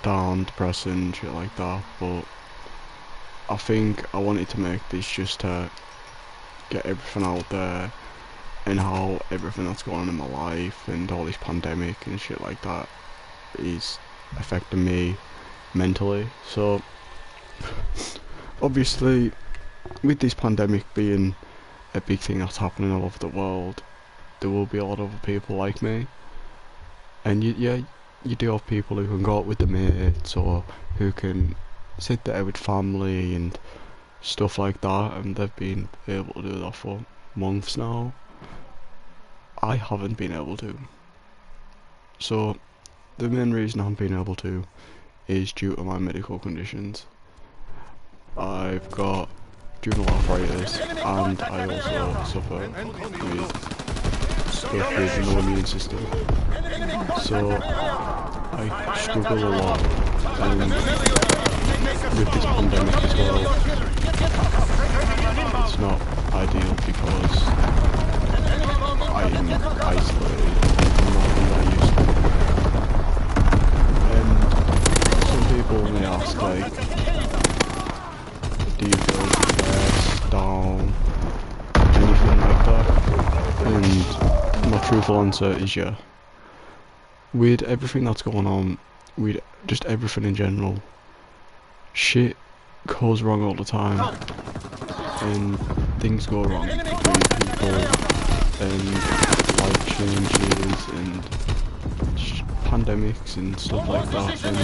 down, depressing, shit like that, but I think I wanted to make this just to get everything out there and how everything that's going on in my life and all this pandemic and shit like that is affecting me mentally. So obviously with this pandemic being a big thing that's happening all over the world, there will be a lot of other people like me, and you do have people who can go out with the mates or who can sit there with family and stuff like that, and they've been able to do that for months now. I haven't been able to. So the main reason I haven't been able to is due to my medical conditions. I've got juvenile arthritis and I also suffer with stuff with no immune system. So I struggle a lot with this pandemic as well. It's not ideal because I am isolated more than I used to. And some people may ask, like, do you feel depressed, down, anything like that? And my truthful answer is yeah. With everything that's going on, with just everything in general, shit goes wrong all the time, and things go wrong between people, and life changes, and pandemics and stuff like that, and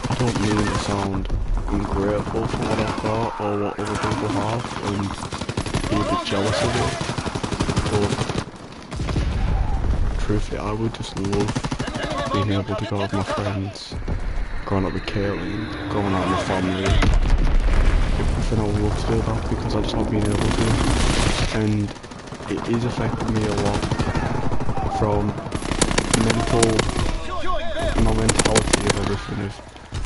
I don't mean to sound ungrateful for what I've got or what other people have, and be a bit jealous of it, but truthfully I would just love being able to go out with my friends, going out with Caitlin, going out with my family. Everything I would love to do that because I just not being able to, and it is affecting me a lot from my mentality of everything, of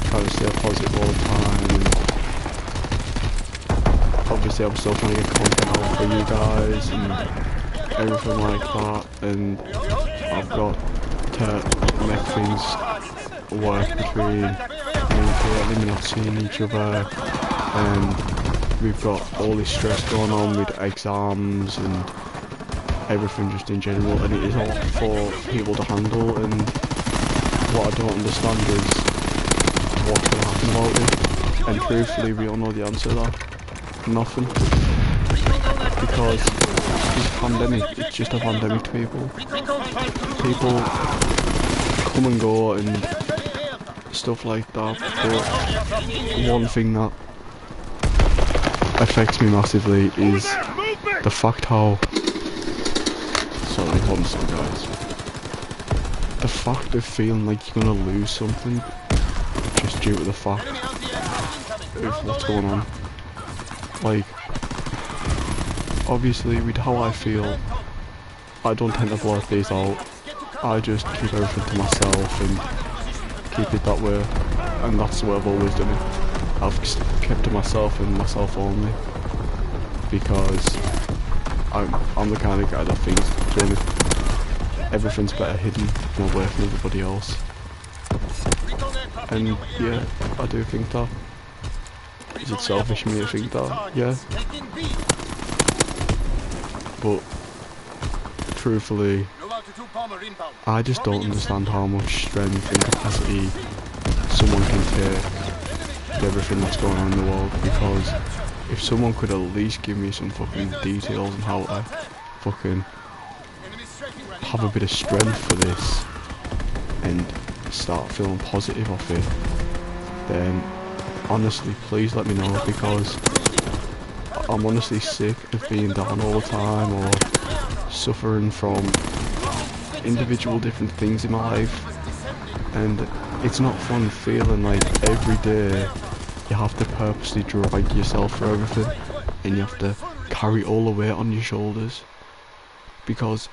trying to stay positive all the time, and obviously I'm still trying to get content out for you guys and everything like that, and I've got to make things work between me and Caitlin, not seeing each other, and we've got all this stress going on with exams and everything just in general, and it is a lot for people to handle, and what I don't understand is what's going to happen about it, and truthfully we all know the answer to that. Nothing. Because this pandemic, it's just a pandemic to people. People come and go and stuff like that, but one thing that affects me massively is the fact how... Sorry, hold on a second guys. The fact of feeling like you're gonna lose something just due to the fact of what's going on. Like, obviously with how I feel, I don't tend to blurt these out. I just keep everything to myself and keep it that way, and that's the way I've always done it. I've kept to myself and myself only, because I'm the kind of guy that thinks everything's better hidden and away from everybody else. And yeah, I do think that. Is it selfish of me to think that? Yeah. But truthfully, I just don't understand how much strength and capacity someone can take with everything that's going on in the world, because if someone could at least give me some fucking details on how to fucking have a bit of strength for this and start feeling positive off it, then honestly please let me know, because I'm honestly sick of being down all the time or suffering from individual different things in my life, and it's not fun feeling like every day you have to purposely drag yourself through everything and you have to carry all the weight on your shoulders, because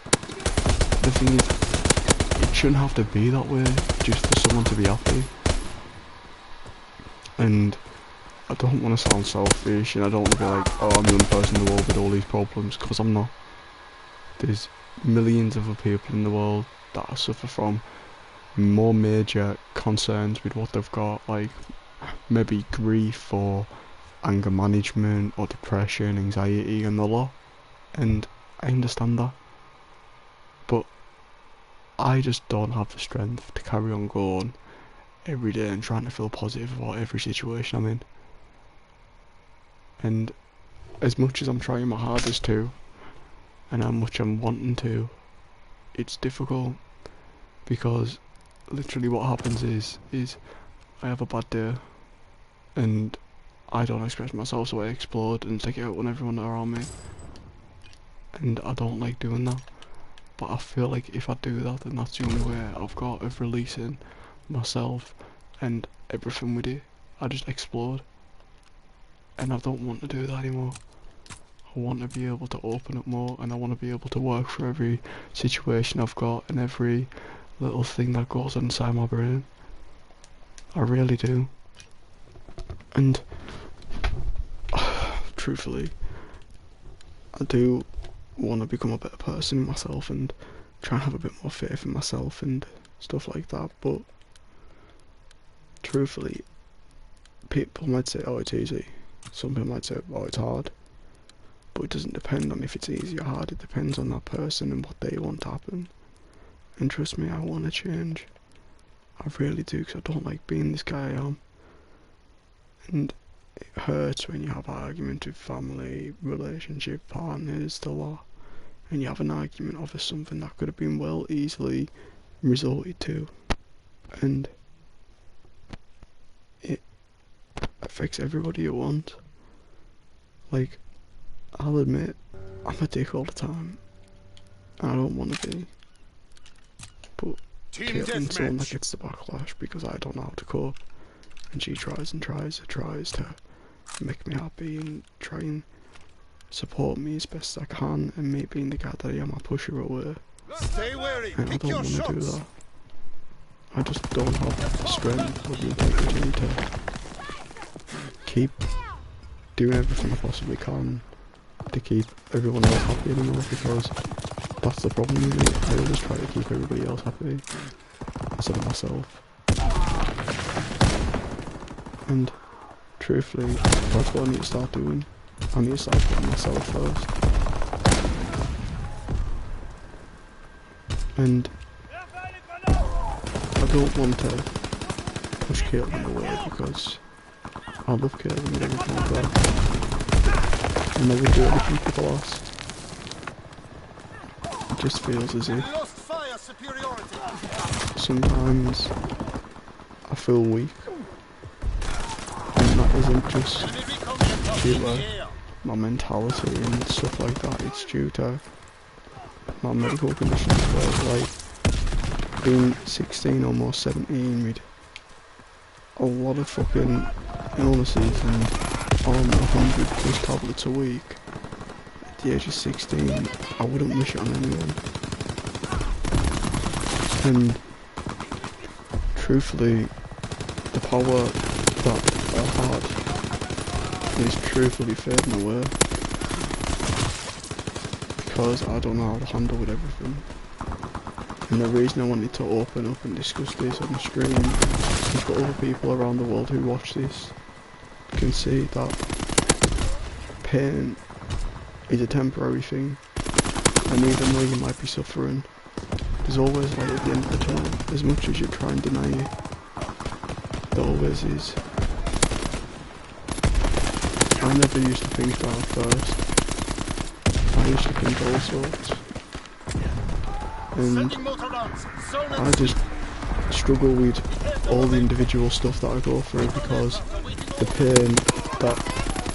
the thing is, it shouldn't have to be that way just for someone to be happy. And I don't want to sound selfish, and I don't want to be like, oh, I'm the only person in the world with all these problems, because I'm not. There's millions of other people in the world that suffer from more major concerns with what they've got, like maybe grief or anger management or depression, anxiety and the lot, and I understand that, but I just don't have the strength to carry on going every day and trying to feel positive about every situation I'm in. And as much as I'm trying my hardest to, and how much I'm wanting to, it's difficult, because literally what happens is I have a bad day and I don't express myself, so I explode and take it out on everyone around me, and I don't like doing that, but I feel like if I do that, then that's the only way I've got of releasing myself and everything with it. I just explode, and I don't want to do that anymore. I want to be able to open up more, and I want to be able to work through every situation I've got and every little thing that goes on inside my brain. I really do. And truthfully, I do want to become a better person in myself and try and have a bit more faith in myself and stuff like that, but truthfully, people might say, oh, it's easy. Some people might say, oh, it's hard. But it doesn't depend on if it's easy or hard, it depends on that person and what they want to happen. And trust me, I want to change. I really do, because I don't like being this guy I am. And it hurts when you have arguments with family, relationship, partners, the lot, and you have an argument over something that could have been well easily resorted to. And it affects everybody at once. Like, I'll admit, I'm a dick all the time, and I don't want to be, but Caitlin's the one that gets the backlash because I don't know how to cope, and she tries to make me happy and try and support me as best I can, and me being the guy that I am, I push her away, and I don't want to do that. I just don't have the strength or the integrity to keep doing everything I possibly can to keep everyone else happy anymore, because that's the problem with me. I always try to keep everybody else happy instead of myself. And truthfully, that's what I need to start doing. I need to start putting myself first. And I don't want to push Caitlin away, because I love Caitlin and everything like that. And I would do anything for the loss. It just feels as if sometimes I feel weak, and that isn't just due to my mentality and stuff like that, it's due to my medical condition as well. Like, being 16, almost 17, with a lot of fucking illnesses and on 100 plus tablets a week at the age of 16, I wouldn't wish it on anyone. And truthfully, the power that I had is truthfully fading away, because I don't know how to handle with everything. And the reason I wanted to open up and discuss this on the stream is for other people around the world who watch this can see that pain is a temporary thing, and even though you might be suffering, there's always light at the end of the tunnel. As much as you try and deny it, there always is. I never used to think that at first. I used to think all sorts, and I just struggle with all the individual stuff that I go through, because the pain that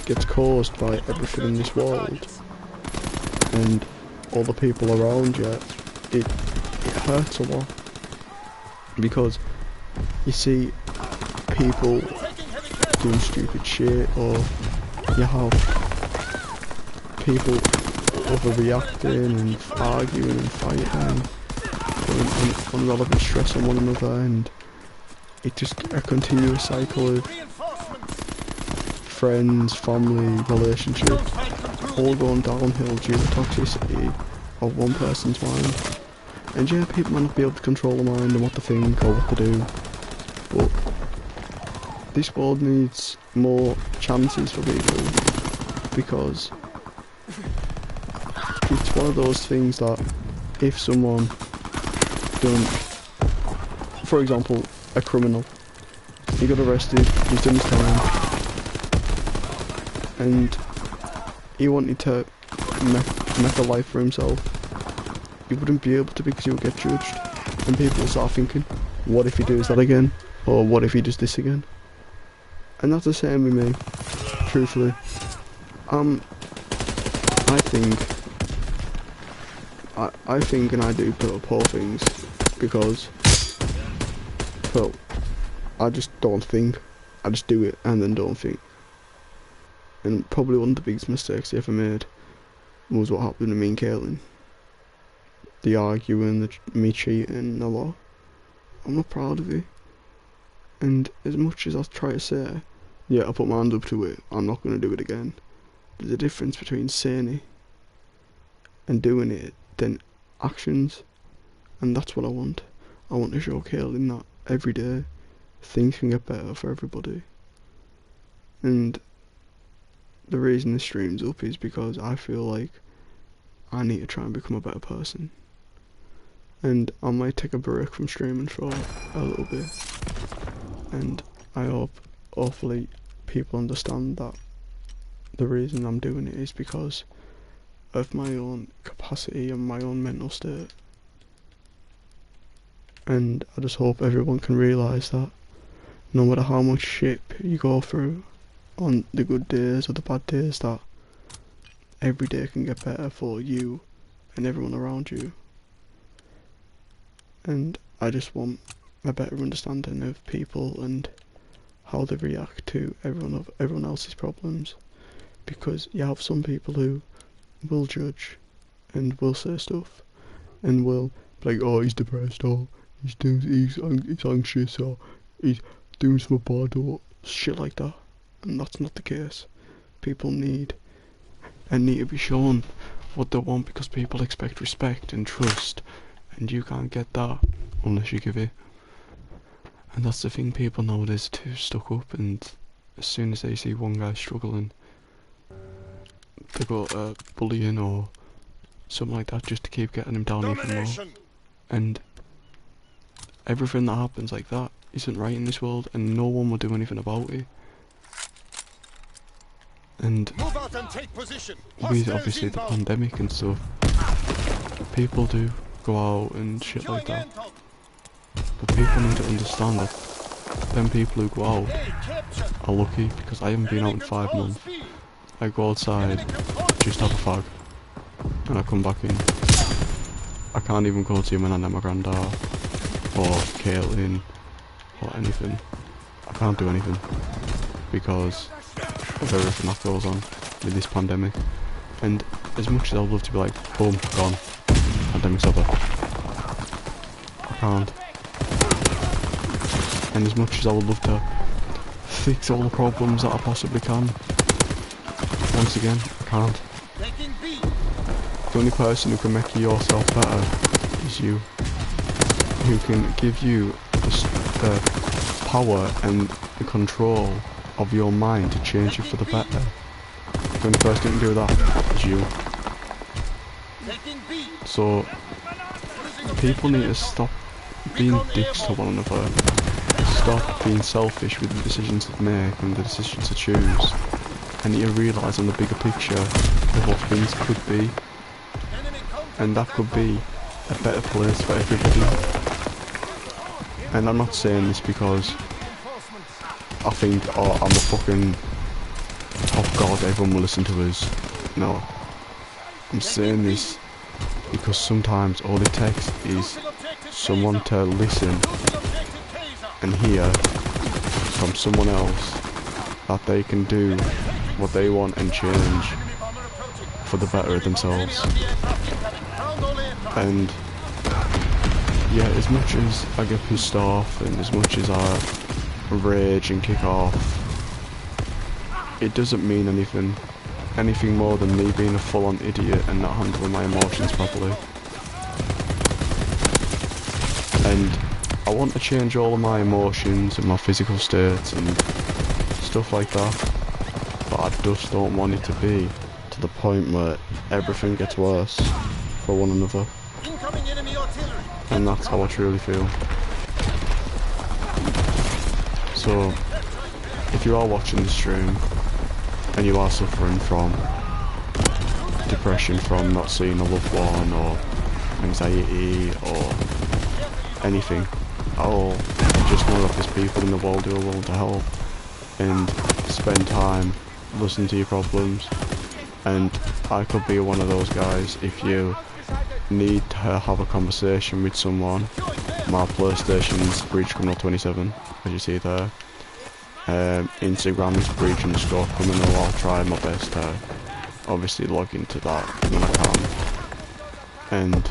gets caused by everything in this world and all the people around you, it hurts a lot, because you see people doing stupid shit, or you have people overreacting and arguing and fighting, putting unrelevant stress on one another, and it's just a continuous cycle of friends, family, relationships all going downhill due to toxicity of one person's mind. And yeah, people might not be able to control their mind and what to think or what to do, but this world needs more chances for people, because it's one of those things that if someone done, for example, a criminal, he got arrested, he's done his time, and he wanted to make a life for himself, he wouldn't be able to because he would get judged, and people will start thinking, what if he does that again, or what if he does this again? And that's the same with me, truthfully. I think and I do poor things because, well, I just don't think. I just do it and then don't think. And probably one of the biggest mistakes I ever made was what happened to me and Caitlin. The arguing, me cheating a lot. I'm not proud of it. And as much as I try to say, yeah, I put my hand up to it, I'm not going to do it again. There's a difference between saying it and doing it than actions. And that's what I want. I want to show Caitlin that every day things can get better for everybody. And the reason this stream's up is because I feel like I need to try and become a better person. And I might take a break from streaming for a little bit. And I hope, hopefully, people understand that the reason I'm doing it is because of my own capacity and my own mental state. And I just hope everyone can realise that no matter how much shit you go through on the good days or the bad days, that every day can get better for you and everyone around you. And I just want a better understanding of people and how they react to everyone else's problems, because you have some people who will judge and will say stuff and will be like, oh, he's depressed, or he's anxious, or he's doing something bad, or shit like that. And that's not the case. People need to be shown what they want, because people expect respect and trust, and you can't get that unless you give it. And that's the thing, people nowadays are too stuck up, and as soon as they see one guy struggling, they go to bullying or something like that just to keep getting him down even more. And everything that happens like that isn't right in this world, and no one will do anything about it. And with obviously the pandemic and stuff, people do go out and shit like that. But people need to understand that them people who go out are lucky, because I haven't been out in 5 months. I go outside, just have a fag, and I come back in. I can't even go to my nan and my granddad, or Caitlin, or anything. I can't do anything, because of everything that goes on with this pandemic. And as much as I would love to be like, boom, gone, pandemic's over, I can't. And as much as I would love to fix all the problems that I possibly can, once again, I can't. The only person who can make yourself better is you. Who can give you the power and the control of your mind to change you for the better. The only person who can do that is you. So, people need to stop being dicks to one another. Stop being selfish with the decisions they make and the decisions they choose. And you realise on the bigger picture of what things could be. And that could be a better place for everybody. And I'm not saying this because I think, oh, I'm a fucking, oh god, everyone will listen to us. No. I'm saying this because sometimes all it takes is someone to listen and hear from someone else that they can do what they want and change for the better of themselves. And yeah, as much as I get pissed off and as much as I rage and kick off, it doesn't mean anything more than me being a full-on idiot and not handling my emotions properly. And I want to change all of my emotions and my physical states and stuff like that, but I just don't want it to be to the point where everything gets worse for one another. And that's how I truly feel. So, if you are watching the stream and you are suffering from depression from not seeing a loved one, or anxiety, or anything at all, just know that there's people in the world who are willing to help and spend time listening to your problems. And I could be one of those guys. If you need to have a conversation with someone, my PlayStation's breachcriminal27, as you see there. Instagram is breach_criminal. I'll try my best to obviously log into that when I can and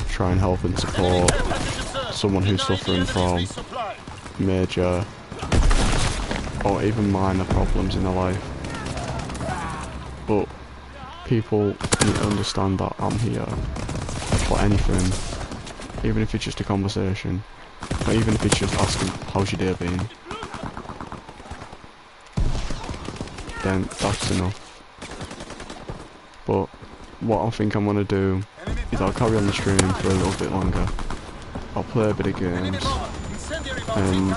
try and help and support someone who's suffering from major or even minor problems in their life. But people need to understand that I'm here for anything, even if it's just a conversation, or even if it's just asking how's your day been, then that's enough. But what I think I'm gonna do is I'll carry on the stream for a little bit longer. I'll play a bit of games, and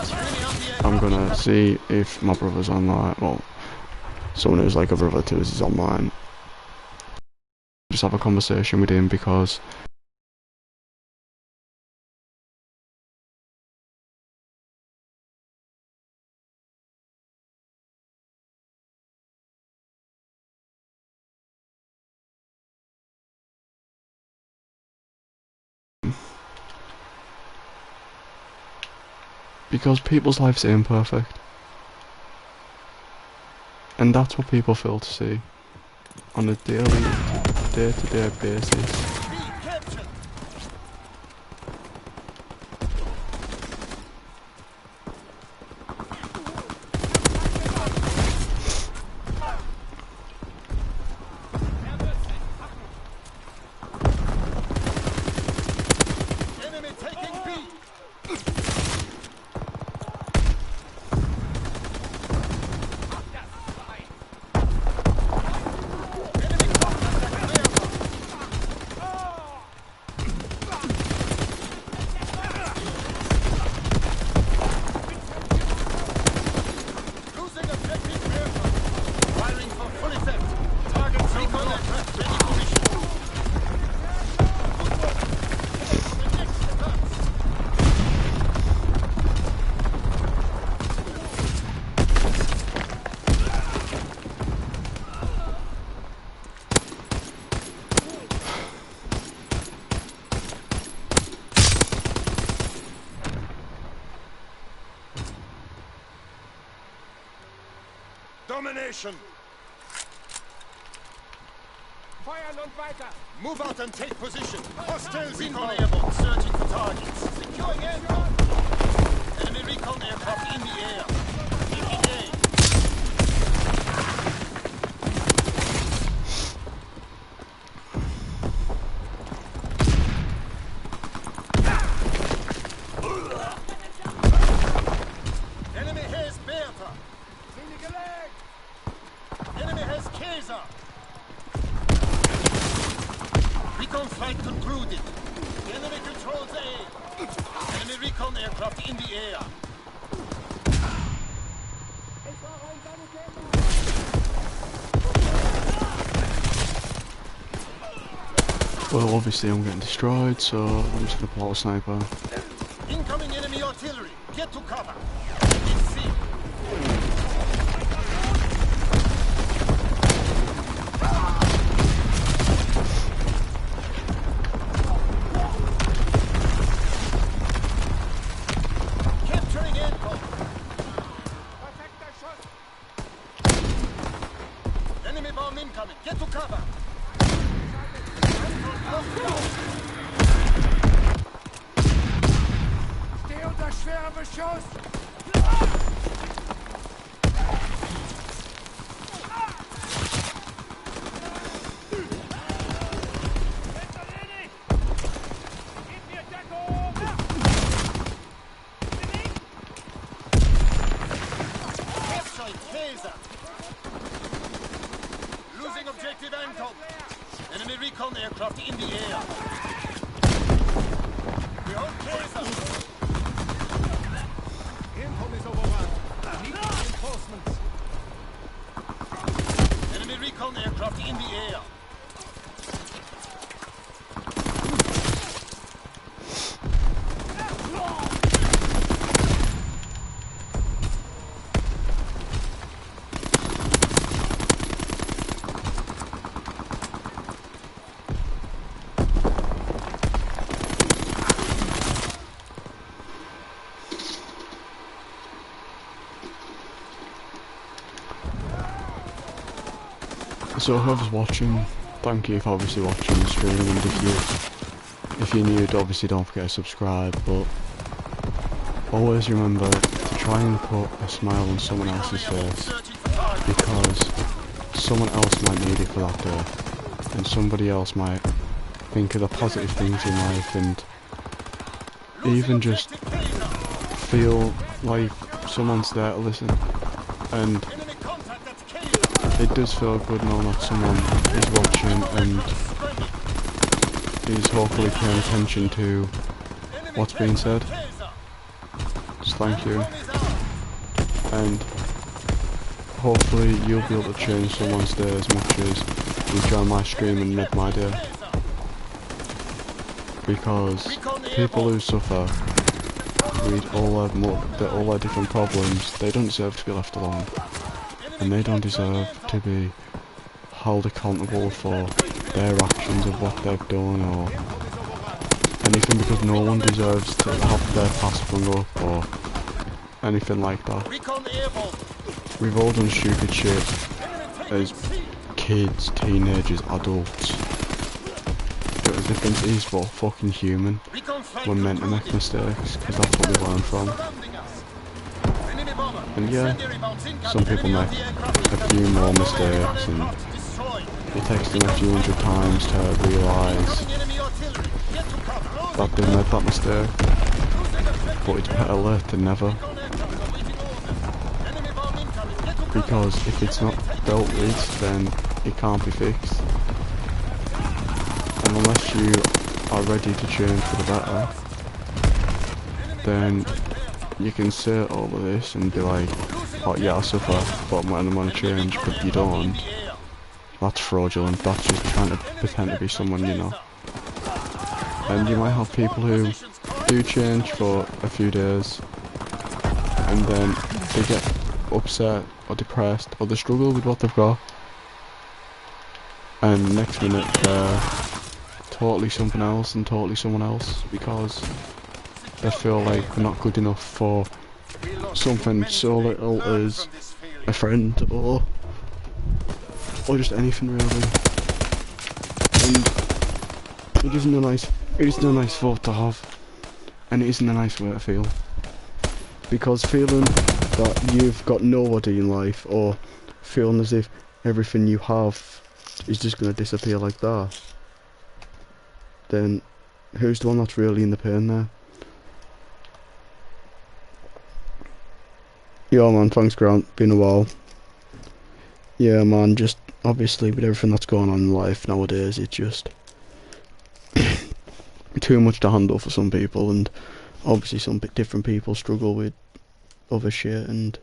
I'm gonna see if my brother's online. Well, someone who's like a brother to us is online. Just have a conversation with him, because people's lives are imperfect, and that's what people fail to see on a daily, day-to-day basis. Domination! Feuern und weiter! Move out and take position! Hostiles inbound! Airborne searching for targets! Securing aircraft! Enemy recon aircraft in the air! Taking aim! Enemy has Bertha! Enemy has Kaiser! Recon flight concluded. Enemy controls A. Enemy recon aircraft in the air. Well, obviously I'm getting destroyed, so I'm just gonna pull out a sniper. Incoming enemy artillery. Get to cover. It's C. Capturing aircraft. Enemy bomb incoming. Get to cover. Steh unter schwerem Beschuss! Gib mir Deckung! Kaiser. Losing objective Anton. Enemy recon aircraft in the air. We hold Kaiser. Anton is overrun. Need reinforcements. Enemy recon aircraft in the air. So whoever's watching, thank you for obviously watching the stream, and if you're new, obviously don't forget to subscribe, but always remember to try and put a smile on someone else's face, because someone else might need it for that day, and somebody else might think of the positive things in life, and even just feel like someone's there to listen, and it does feel good knowing that someone is watching and is hopefully paying attention to what's being said. So thank you, and hopefully you'll be able to change someone's day as much as you join my stream and made my day, because people who suffer with all their different problems, they don't deserve to be left alone. And they don't deserve to be held accountable for their actions of what they've done or anything, because no one deserves to have their past bung up or anything like that. We've all done stupid shit as kids, teenagers, adults. But the difference is we're fucking human. We're meant to make mistakes, because that's what we learn from. And yeah, some people make a few more mistakes, and it takes them a few hundred times to realise that they made that mistake. But it's better late than never. Because if it's not dealt with, then it can't be fixed. And unless you are ready to change for the better, then you can say all of this and be like, oh yeah, I suffer, but I'm going to change, but you don't. That's fraudulent. That's just trying to pretend to be someone you know. And you might have people who do change for a few days, and then they get upset or depressed, or they struggle with what they've got, and next minute they're totally something else and totally someone else, because they feel like they're not good enough for something so little as a friend or just anything really. And it isn't a nice thought to have, and it isn't a nice way to feel, because feeling that you've got nobody in life, or feeling as if everything you have is just going to disappear like that, then who's the one that's really in the pain there? Yo man, thanks Grant, been a while. Yeah man, just obviously with everything that's going on in life nowadays, it's just too much to handle for some people, and obviously some different people struggle with other shit, and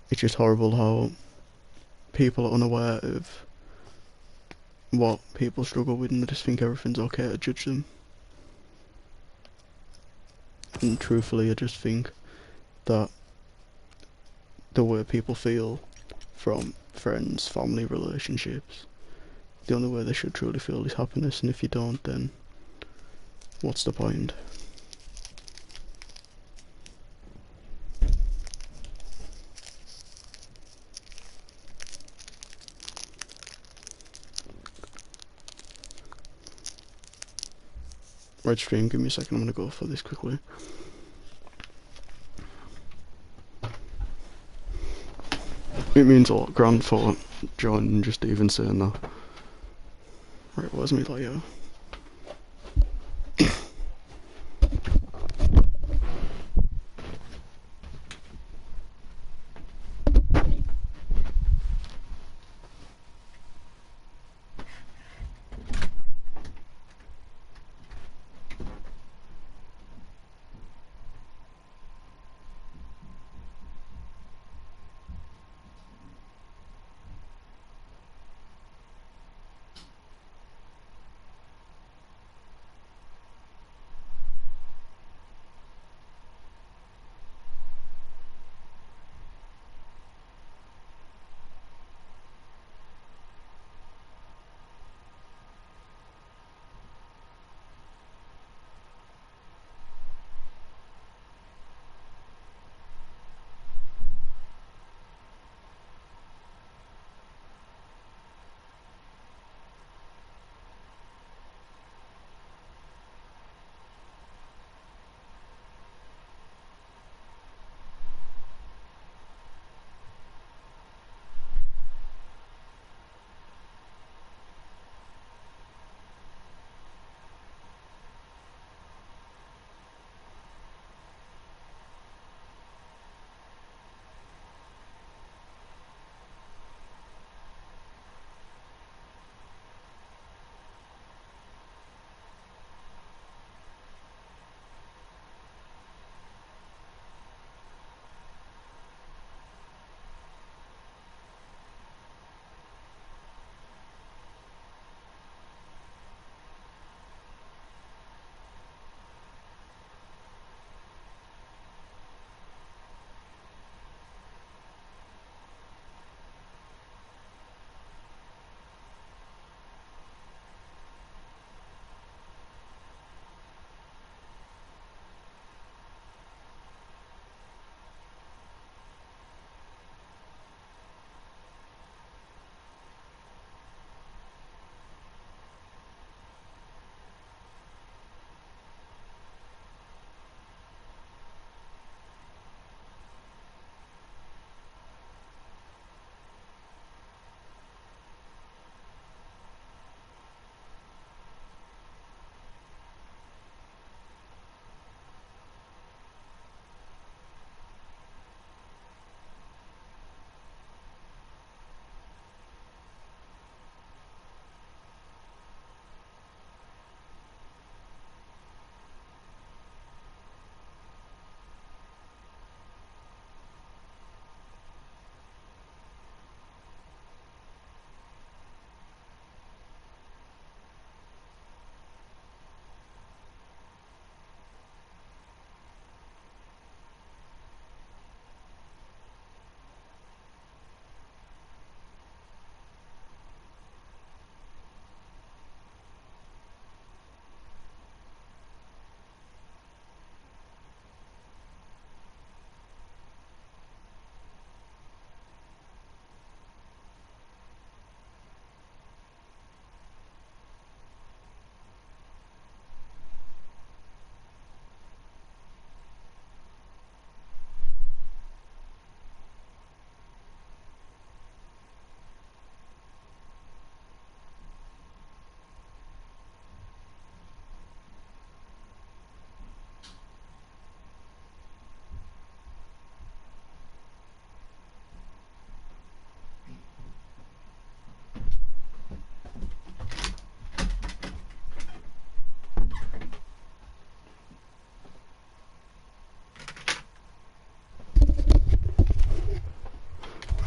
it's just horrible how people are unaware of what people struggle with, and they just think everything's okay to judge them. And truthfully, I just think that the way people feel from friends, family, relationships, the only way they should truly feel is happiness, and if you don't, then what's the point? Right stream, give me a second, I'm gonna go for this quickly. It means a lot, Grant, for joining, just even saying that. Right, where's me layer?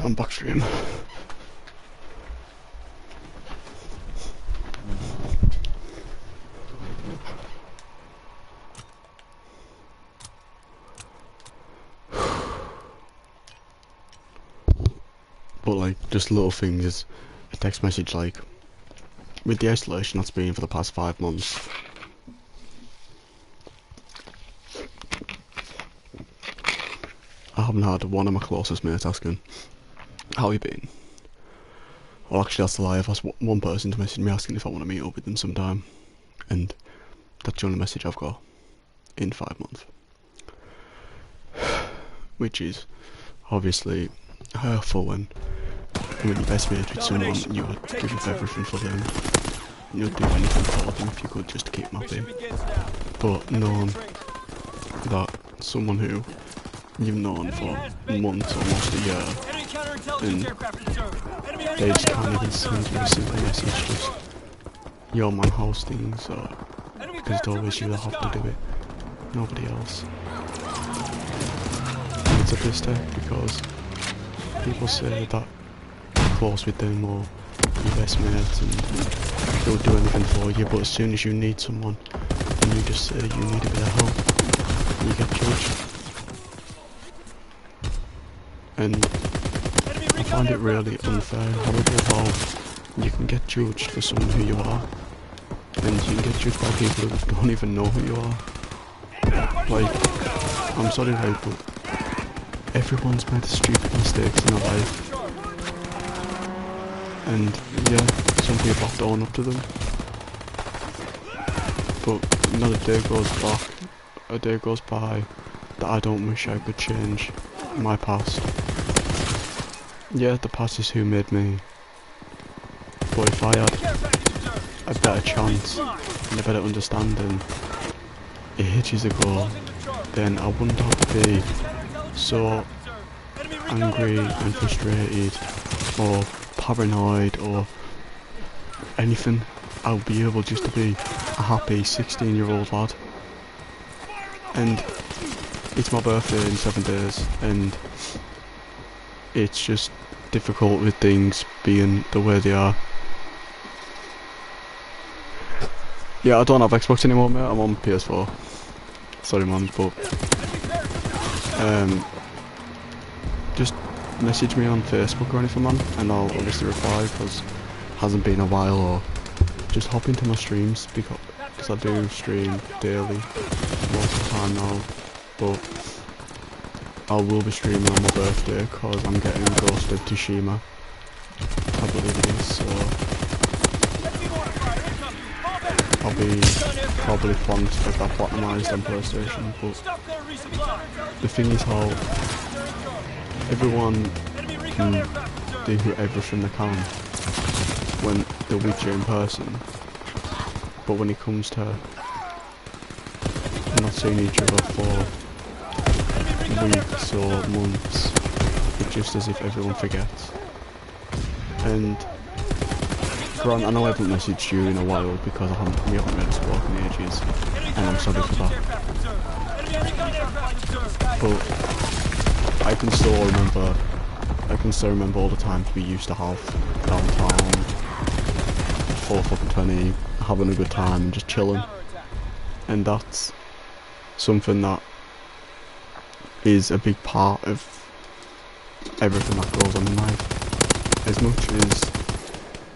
I'm back stream. But like, just little things, is a text message like, with the isolation that's been for the past 5 months, I haven't had one of my closest mates asking, how you been? Well, actually that's a lie, I've asked one person to message me asking if I want to meet up with them sometime, and that's the only message I've got in 5 months. Which is obviously hurtful when you're best mates with someone, you would give up everything for them, you'd do anything for them if you could just to keep them happy. But knowing that someone who you've known for months, almost a year, and they just can't even send you a simple message, just, yo man, how's things, or, because it's always you that have to do it, nobody else. And it's a piss take, because people say that you're close with them, or your best mates, and they'll do anything for you, but as soon as you need someone, and you just say you need a bit of help, you get judged. And I find it really unfair and horrible how you can get judged for someone who you are, and you can get judged by people who don't even know who you are. Like, I'm sorry now, but everyone's made stupid mistakes in their life, and yeah, some people have to own up to them, but not a day goes by that I don't wish I could change my past. Yeah, the past is who made me, but if I had a better chance and a better understanding ages ago, then I wouldn't have to be so angry and frustrated or paranoid or anything. I'll be able just to be a happy 16-year-old lad. And it's my birthday in 7 days, and it's just difficult with things being the way they are. Yeah, I don't have Xbox anymore, mate. I'm on PS4. Sorry, man, but just message me on Facebook or anything, man, and I'll obviously reply, because it hasn't been a while, or just hop into my streams, because I do stream daily most of the time now, but I will be streaming on my birthday because I'm getting Ghost of Tsushima, I believe it is, so I'll be probably planning to get that platinised on PlayStation. But the thing is how everyone can do everything they can when they're with you in person, but when it comes to not seeing each other for weeks or months, it's just as if everyone forgets. And Grant, I know I haven't messaged you in a while because we haven't really spoken in ages, and I'm sorry for that. But I can still remember all the times we used to have downtown, 4:20, having a good time and just chilling. And that's something that is a big part of everything that goes on in life. As much as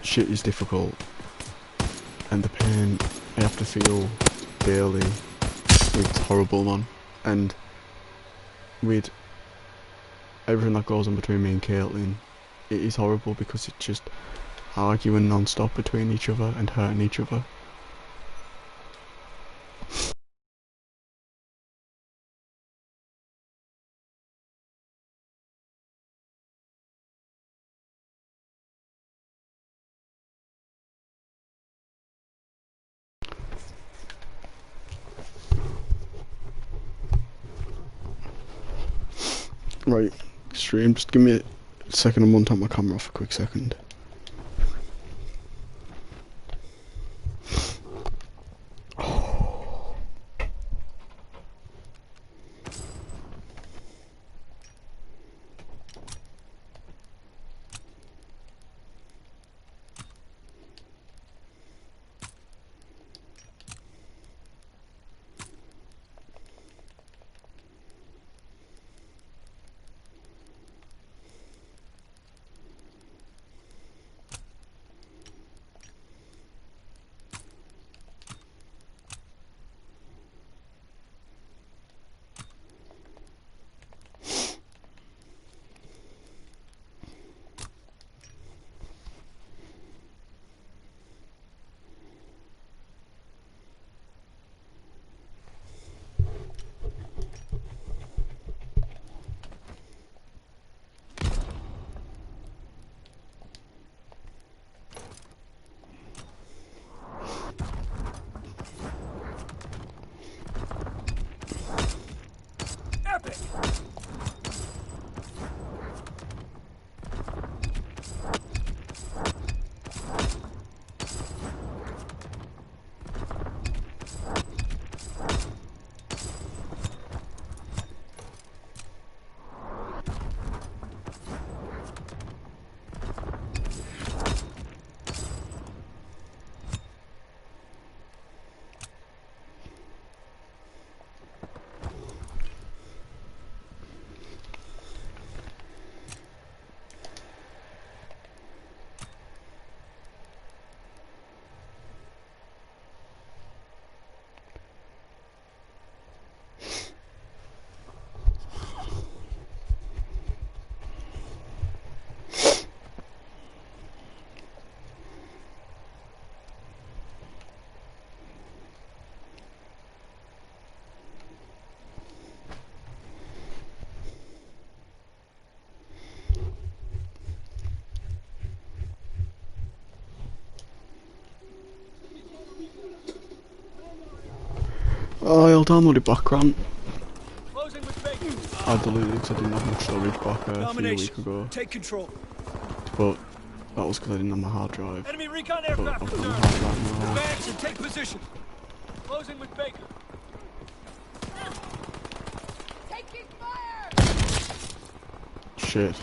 shit is difficult and the pain I have to feel daily, it's horrible, man. And with everything that goes on between me and Caitlin, it is horrible because it's just arguing non-stop between each other and hurting each other. Right, stream, just give me a second, I'm gonna turn my camera off a quick second. Oh, I'll download it back, Grant. Closing with Baker. I deleted it because I didn't have much storage back a few Domination. weeks ago. Take control. But that was because I didn't have my hard drive. Enemy recon But aircraft I've got my observed. hard drive now. Advance and take position. Closing with Baker. Taking fire! Shit.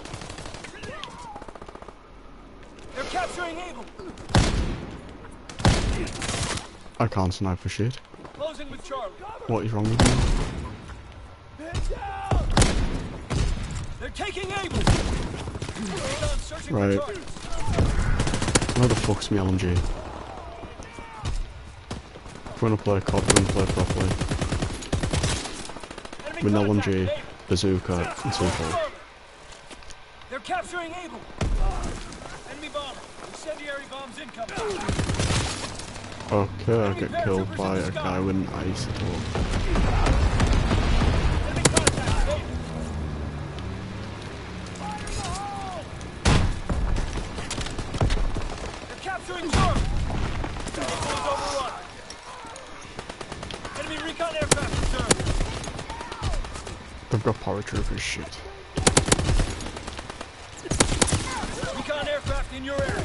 They're capturing Able. I can't snipe for shit. Closing with Charlie. What is wrong with me? They're taking Able. Recon searching Right. for targets. Where the fuck's my LMG? If we want to play COD, we want to play properly. Enemy With an contact LMG, Able. bazooka, and C4. They're capturing Able. Enemy bomber. Incendiary bombs incoming. Okay, I get killed by a guy with an isotope. Enemy contact Able. They're capturing Charlie. Able is overrun. Enemy recon aircraft observed. They've got paratroopers, shit. Recon aircraft in your area.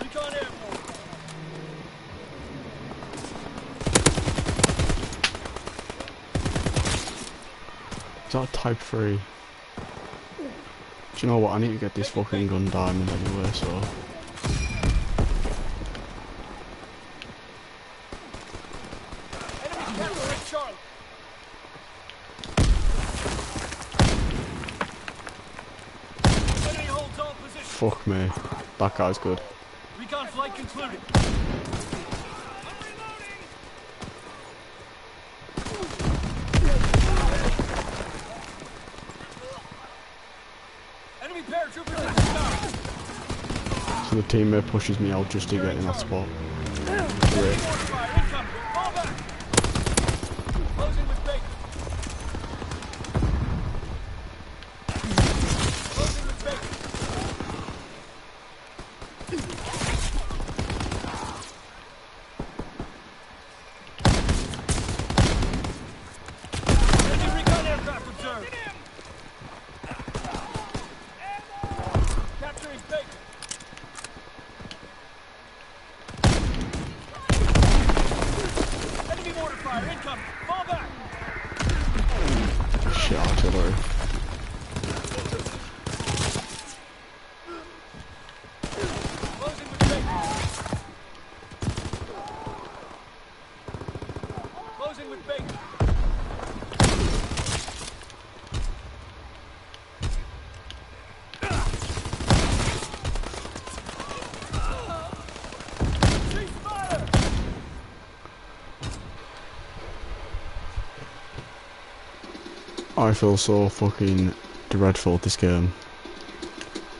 Recon airborne. Is that a Type 3? Do you know what? I need to get this fucking gun diamond anyway, so... Enemy capturing Charlie. Enemy holds all positions. Fuck me. That guy's good. Recon flight concluded. Enemy paratroopers in the sky. So the teammate pushes me out just to get in that spot. Enemy Great. mortar fire incoming. Fall back. Closing with Baker. Closing with Baker. Enemy recon aircraft observed. Capturing Baker. Enemy mortar fire incoming. Fall back. Shit, artillery. Closing with Baker. Closing with Baker. Cease fire! I feel so fucking dreadful at this game.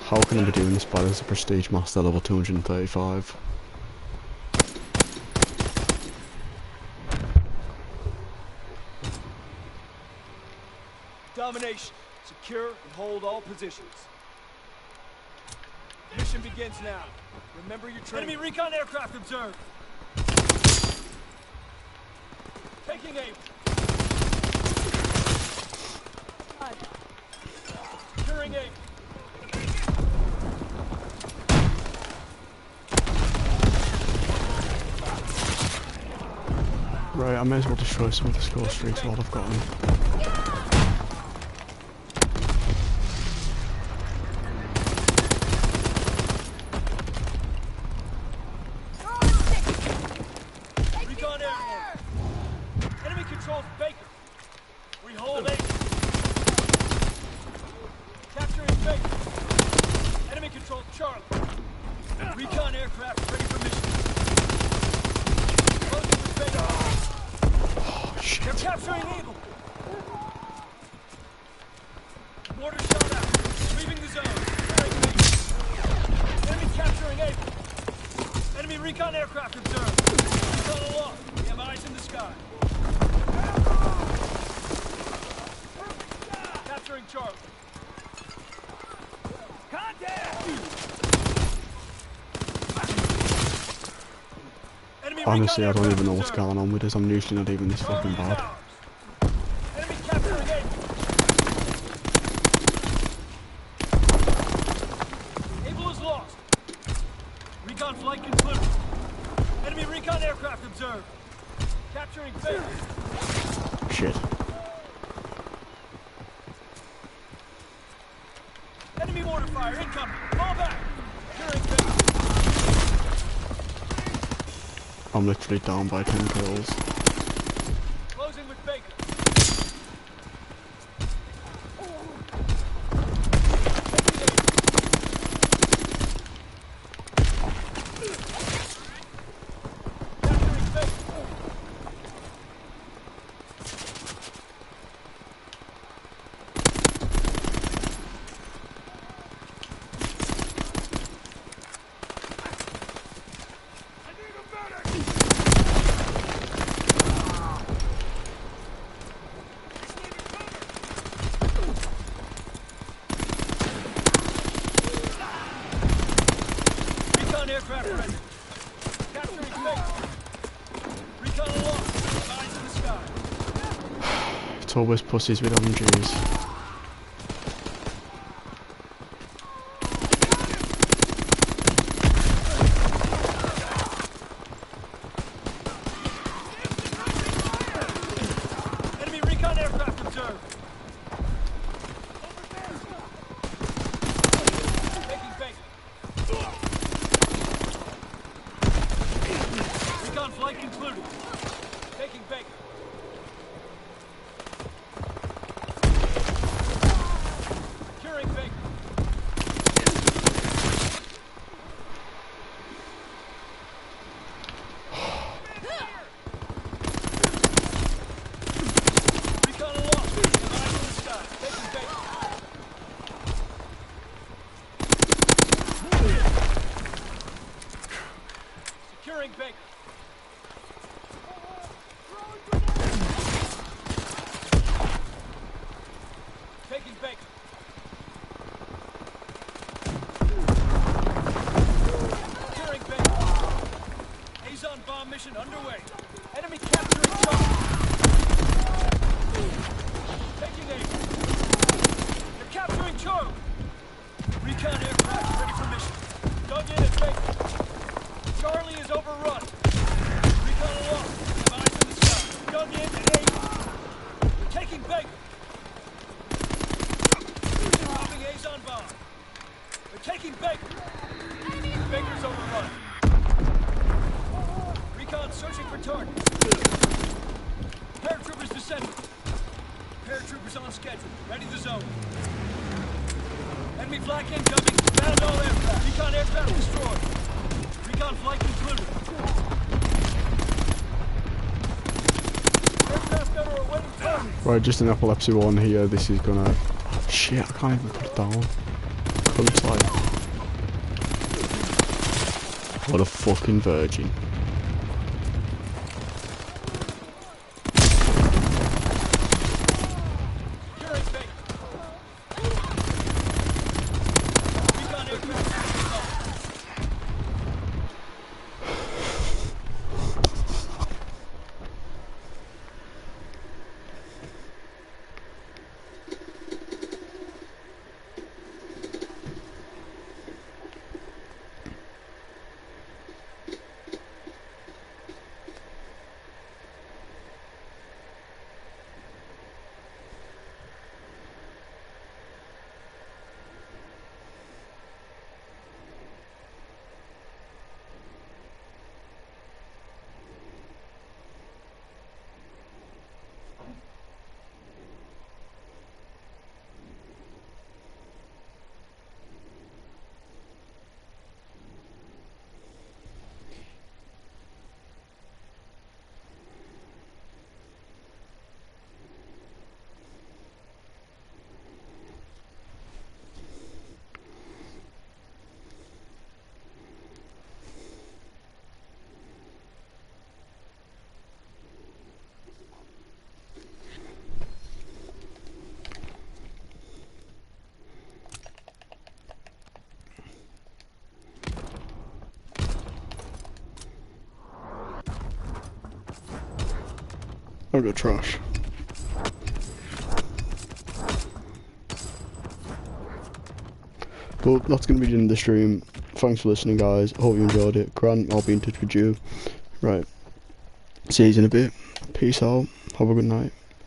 How can I be doing this bad as a prestige master level 235? Domination. Secure and hold all positions. Mission begins now. Remember your training. Enemy recon aircraft observed. Taking aim. Securing aim. Right, I may as well destroy some of the score streaks while I've got them. Recon airborne. Enemy controls Baker. We hold aim. Capturing Baker. Enemy controls Charlie. Recon aircraft ready for mission. Closing with Baker. Oh shit. They're capturing Eagle. Mortar shot out. Leaving the zone. Carrying Baker. Enemy capturing Able. Enemy recon aircraft observed. Recon aloft. We have eyes in the sky. Capturing Charlie. Contact! Enemy Honestly, I recon don't even know what's aircraft going on with this. I'm usually not even this fucking observed. bad. Enemy capturing Able. Able is lost. Recon flight concluded. Enemy recon aircraft observed. Capturing Baker. Shit. Enemy mortar fire incoming. Fall back. Securing Baker. I'm literally down by 10 kills. Closing with Baker. Capturing Baker. Recon aircraft ready. Capturing Baker. Recon aloft. Eyes in the sky. It's always pussies with MGs. Enemy recon aircraft observed. Taking Baker. Recon flight concluded. Taking Baker. Securing Baker. Recon aloft. Eyes in the sky. Taking Baker. Securing Baker. Taking Baker. Securing Baker. Azon bomb mission underway. Enemy capturing Charlie. Taking aim. They're capturing Charlie. Recon aircraft ready for mission. Dug in at Baker. Charlie is overrun. Recon aloft. Eyes in the sky. Dug in at aim. They're taking Baker. Dropping Azon bomb. They're taking Baker. Baker's overrun. Recon searching for targets. Paratroopers descending. Paratroopers on schedule. Ready the zone. Enemy flak incoming. Found all aircraft. Recon aircraft destroyed. Recon flight concluded. Aircraft gunner awaiting targets. Right, just an epilepsy one here. This is gonna... Shit, I can't even put it down. Cunt, like. What a fucking virgin. Securing Baker. Recon aircraft destroyed. I've got trash. Well, that's going to be the end of the stream. Thanks for listening, guys. I hope you enjoyed it. Grant, I'll be in touch with you. Right. See you in a bit. Peace out. Have a good night.